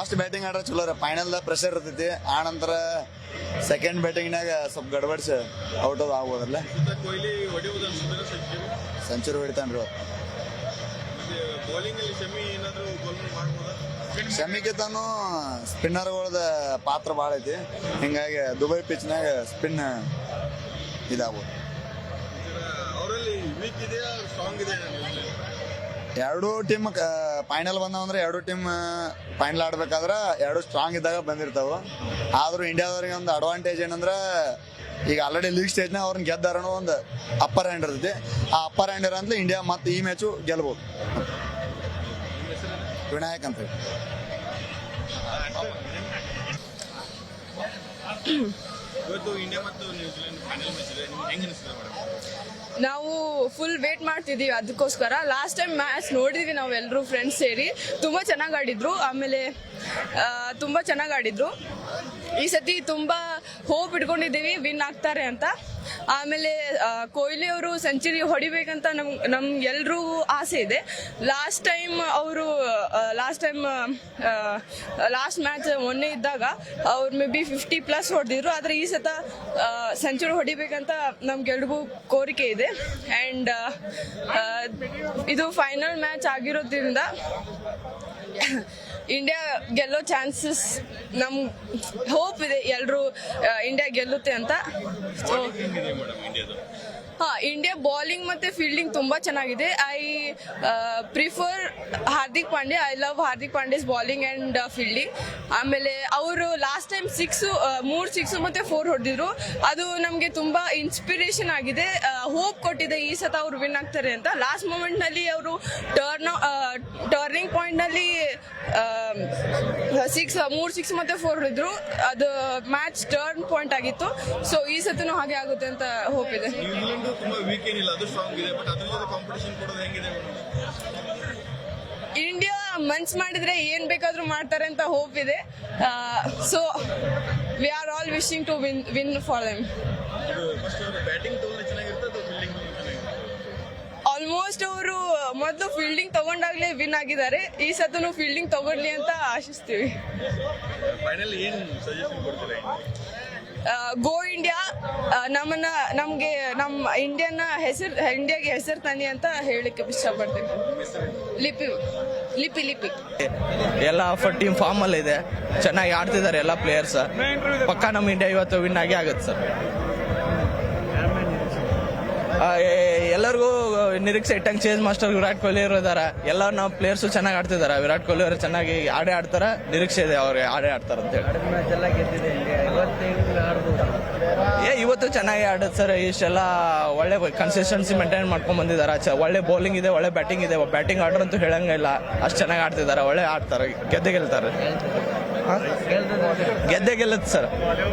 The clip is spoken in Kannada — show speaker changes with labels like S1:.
S1: ಫಸ್ಟ್ ಬ್ಯಾಟಿಂಗ್ ಆಡ್ರೆ ಚಲೋ ರೀ, ಫೈನಲ್ ಪ್ರೆಷರ್ ಇರ್ತೈತಿ. ಆ ನಂತರ ಸೆಕೆಂಡ್ ಬ್ಯಾಟಿಂಗ್ನಾಗ ಸ್ವಲ್ಪ ಗಡ್ಬಡ್ಸಿ ಔಟ್ ಆಗ್ಬೋದಲ್ಲ.
S2: ಕೊಹ್ಲಿ ಹೊಡಿಯೋದು ಅನ್ಸುತ್ತೆ
S1: ಸೆಂಚುರಿ ಹೊಡಿತಾನ್ರಿ.
S2: ಬೌಲಿಂಗ್ ಅಲ್ಲಿ ಶಮಿ ಏನಾದ್ರು ಗೋಲ್ ಮಾಡ್ಬೋದಾ?
S1: ಶಮಿಗಿಂತಾನು ಸ್ಪಿನ್ನರ್ಗಳದ ಪಾತ್ರ ಭಾಳ ಐತಿ. ಹಿಂಗಾಗಿ ದುಬೈ ಪಿಚ್ನಾಗ ಸ್ಪಿನ್ ಇದಾಗ್ಬೋದು.
S2: ಅವರಲ್ಲಿ ವೀಕ್ ಇದೆಯಾ ಸ್ಟ್ರಾಂಗ್ ಇದೆ?
S1: ಎರಡೂ ಟೀಮ್ ಫೈನಲ್ ಬಂದಾವಂದ್ರೆ ಎರಡೂ ಟೀಮ್ ಫೈನಲ್ ಆಡ್ಬೇಕಾದ್ರೆ ಎರಡು ಸ್ಟ್ರಾಂಗ್ ಇದ್ದಾಗ ಬಂದಿರ್ತಾವೆ. ಆದ್ರೂ ಇಂಡಿಯಾದವ್ರಿಗೆ ಒಂದು ಅಡ್ವಾಂಟೇಜ್ ಏನಂದ್ರೆ ಈಗ ಆಲ್ರೆಡಿ ಲೀಗ್ ಸ್ಟೇಜ್ನಾಗ ಅವ್ರನ್ನ ಗೆದ್ದಾರನೋ ಒಂದು ಅಪ್ಪರ್ ಹ್ಯಾಂಡ್ ಇರ್ತೈತಿ. ಆ ಅಪ್ಪರ್ ಹ್ಯಾಂಡ್ ಇರಂತಲೇ ಇಂಡಿಯಾ ಮತ್ತೆ ಈ ಮ್ಯಾಚು ಗೆಲ್ಬೋದು. ವಿನಾಯಕ್ ಅಂತ ಹೇಳಿ.
S2: ಇವತ್ತು ಇಂಡಿಯಾ ಮತ್ತು ನ್ಯೂಜಿಲೆಂಡ್ ಫೈನಲ್ ಮ್ಯಾಚ್ ಇದೆ, ನಿಮ್ಗೆ ಹೆಂಗೆ ಅನಿಸ್ತದೆ ಮೇಡಮ್?
S3: ನಾವು ಫುಲ್ ವೇಟ್ ಮಾಡ್ತಿದ್ದೀವಿ ಅದಕ್ಕೋಸ್ಕರ. ಲಾಸ್ಟ್ ಟೈಮ್ ಮ್ಯಾಚ್ ನೋಡಿದ್ವಿ ನಾವೆಲ್ಲರೂ ಫ್ರೆಂಡ್ಸ್ ಸೇರಿ. ತುಂಬ ಚೆನ್ನಾಗಿ ಆಡಿದ್ರು. ಆಮೇಲೆ ತುಂಬ ಚೆನ್ನಾಗಿ ಆಡಿದ್ರು. ಈ ಸತಿ ತುಂಬ ಹೋಪ್ ಇಟ್ಕೊಂಡಿದ್ದೀವಿ ವಿನ್ ಆಗ್ತಾರೆ ಅಂತ. ಆಮೇಲೆ ಕೊಹ್ಲಿ ಅವರು ಸೆಂಚುರಿ ಹೊಡಿಬೇಕಂತ ನಮ್ಗೆಲ್ರಿಗೂ ಆಸೆ ಇದೆ. ಲಾಸ್ಟ್ ಮ್ಯಾಚ್ ಮೊನ್ನೆ ಇದ್ದಾಗ ಅವ್ರು ಮೇ ಬಿ 50+ ಹೊಡೆದಿದ್ರು. ಆದರೆ ಈ ಸತ ಸೆಂಚುರಿ ಹೊಡಿಬೇಕಂತ ನಮ್ಗೆಲ್ರಿಗೂ ಕೋರಿಕೆ ಇದೆ. ಆ್ಯಂಡ್ ಇದು ಫೈನಲ್ ಮ್ಯಾಚ್ ಆಗಿರೋದ್ರಿಂದ ಇಂಡಿಯಾ ಗೆಲ್ಲೋ ಚಾನ್ಸಸ್ ನಮ್ಗೆ ಹೋಪ್ ಇದೆ. ಎಲ್ಲರೂ ಇಂಡಿಯಾ ಗೆಲ್ಲುತ್ತೆ ಅಂತ. ಸೊ ಇಂಡಿಯಾ ಬೌಲಿಂಗ್ ಮತ್ತೆ ಫೀಲ್ಡಿಂಗ್ ತುಂಬಾ ಚೆನ್ನಾಗಿದೆ. I prefer Hardik Pandya. I love Hardik Pandya's bowling and fielding. ಆಮೇಲೆ ಅವರು ಲಾಸ್ಟ್ ಟೈಮ್ 3 6 ಮತ್ತೆ 4 ಹೊಡೆದಿದ್ರು. ಅದು ನಮಗೆ ತುಂಬಾ ಇನ್ಸ್ಪಿರೇಷನ್ ಆಗಿದೆ, ಹೋಪ್ ಕೊಟ್ಟಿದೆ ಈ ಸತ ಅವ್ರು ವಿನ್ ಆಗ್ತಾರೆ ಅಂತ. ಲಾಸ್ಟ್ ಮೂಮೆಂಟ್ ನಲ್ಲಿ ಅವರು ಟರ್ನಿಂಗ್ ಪಾಯಿಂಟ್ ನಲ್ಲಿ 3 6 ಮತ್ತೆ 4 ಹೊಡೆದ್ರು. ಅದು ಮ್ಯಾಚ್ ಟರ್ನ್ ಪಾಯಿಂಟ್ ಆಗಿತ್ತು. ಸೊ ಈ ಸತಿನೂ ಹಾಗೆ ಆಗುತ್ತೆ ಅಂತ ಹೋಪ್ ಇದೆ.
S2: ನ್ಯೂಜಿಲೆಂಡ್ ತುಂಬಾ ವೀಕ್ ಏನಿಲ್ಲ, ಅದು ಸ್ಟ್ರಾಂಗ್ ಇದೆ. ಬಟ್ ಅದ್ರ ಜೊತೆ ಕಾಂಪಿಟೇಷನ್ ಕೊಡೋದು ಹೆಂಗಿದೆ?
S3: ಇಂಡಿಯಾ ಮನ್ಸ್ ಮಾಡಿದ್ರೆ ಏನ್ ಬೇಕಾದ್ರೂ ಮಾಡ್ತಾರೆ ಅಂತ ಹೋಪ್ ಇದೆ. So we are all wishing to win for them.
S2: First batting ತಗೊಂಡ್ರೆ ಚೆನ್ನಾಗಿರ್ತದೆ, ಫೀಲ್ಡಿಂಗ್
S3: ಆಲ್ಮೋಸ್ಟ್ ಅವರು ಮೊದಲು ಫೀಲ್ಡಿಂಗ್ ತಗೊಂಡಾಗ್ಲೇ ವಿನ್ ಆಗಿದ್ದಾರೆ. ಈ ಸತನು ಫೀಲ್ಡಿಂಗ್ ತಗೊಳ್ಳಿ ಅಂತ ಆಶಿಸ್ತೀವಿ.
S2: ಫೈನಲ್ ಏನ್ ಸಜೆಷನ್ ಕೊಡ್ತೀರಾ?
S3: ಗೋ ಇಂಡಿಯಾ. ನಮಗೆ ನಮ್ಮ ಇಂಡಿಯಾಗೆ ಹೆಸರು ತನ್ನಿ ಅಂತ ಹೇಳಿಕ್ಕೆ ಇಷ್ಟಪಡ್ತೀನಿ. ಲಿಪಿ
S4: ಎಲ್ಲ ಟೀಮ್ ಫಾರ್ಮ್ ಅಲ್ಲಿ ಇದೆ, ಚೆನ್ನಾಗಿ ಆಡ್ತಿದ್ದಾರೆ ಎಲ್ಲ ಪ್ಲೇಯರ್ಸ್. ಪಕ್ಕ ನಮ್ಮ ಇಂಡಿಯಾ ಇವತ್ತು ವಿನ್ ಆಗಿ ಆಗುತ್ತೆ ಸರ್. ಎಲ್ಲರಿಗೂ ನಿರೀಕ್ಷೆ ಇಟ್ಟಂಗೆ ಚೇಂಜ್ ಮಾಸ್ಟರ್ ವಿರಾಟ್ ಕೊಹ್ಲಿ ಅವರು ಇದಾರೆ. ಎಲ್ಲ ನಾವು ಪ್ಲೇಯರ್ಸು ಚೆನ್ನಾಗಿ ಆಡ್ತಿದ್ದಾರೆ. ವಿರಾಟ್ ಕೊಹ್ಲಿ ಅವರು ಚೆನ್ನಾಗಿ ಆಡ್ತಾರೆ. ನಿರೀಕ್ಷೆ ಇದೆ ಅವ್ರಿಗೆ ಆಡ್ತಾರೆ ಅಂತ ಹೇಳಿ. ಇವತ್ತು ಚೆನ್ನಾಗಿ ಆಡುತ್ತೆ ಸರ್. ಇಷ್ಟೆಲ್ಲ ಒಳ್ಳೆ ಕನ್ಸಿಸ್ಟೆನ್ಸಿ ಮೇಂಟೈನ್ ಮಾಡ್ಕೊಂಡ್ ಬಂದಿದ್ದಾರೆ. ಒಳ್ಳೆ ಬೌಲಿಂಗ್ ಇದೆ, ಒಳ್ಳೆ ಬ್ಯಾಟಿಂಗ್ ಇದೆ. ಬ್ಯಾಟಿಂಗ್ ಆರ್ಡರ್ ಅಂತೂ ಹೇಳಂಗಿಲ್ಲ, ಅಷ್ಟು ಚೆನ್ನಾಗಿ ಆಡ್ತಿದ್ದಾರೆ. ಒಳ್ಳೆ ಆಡ್ತಾರೆ, ಗೆದ್ದೆ ಗೆಲ್ತಾರೆ ಸರ್.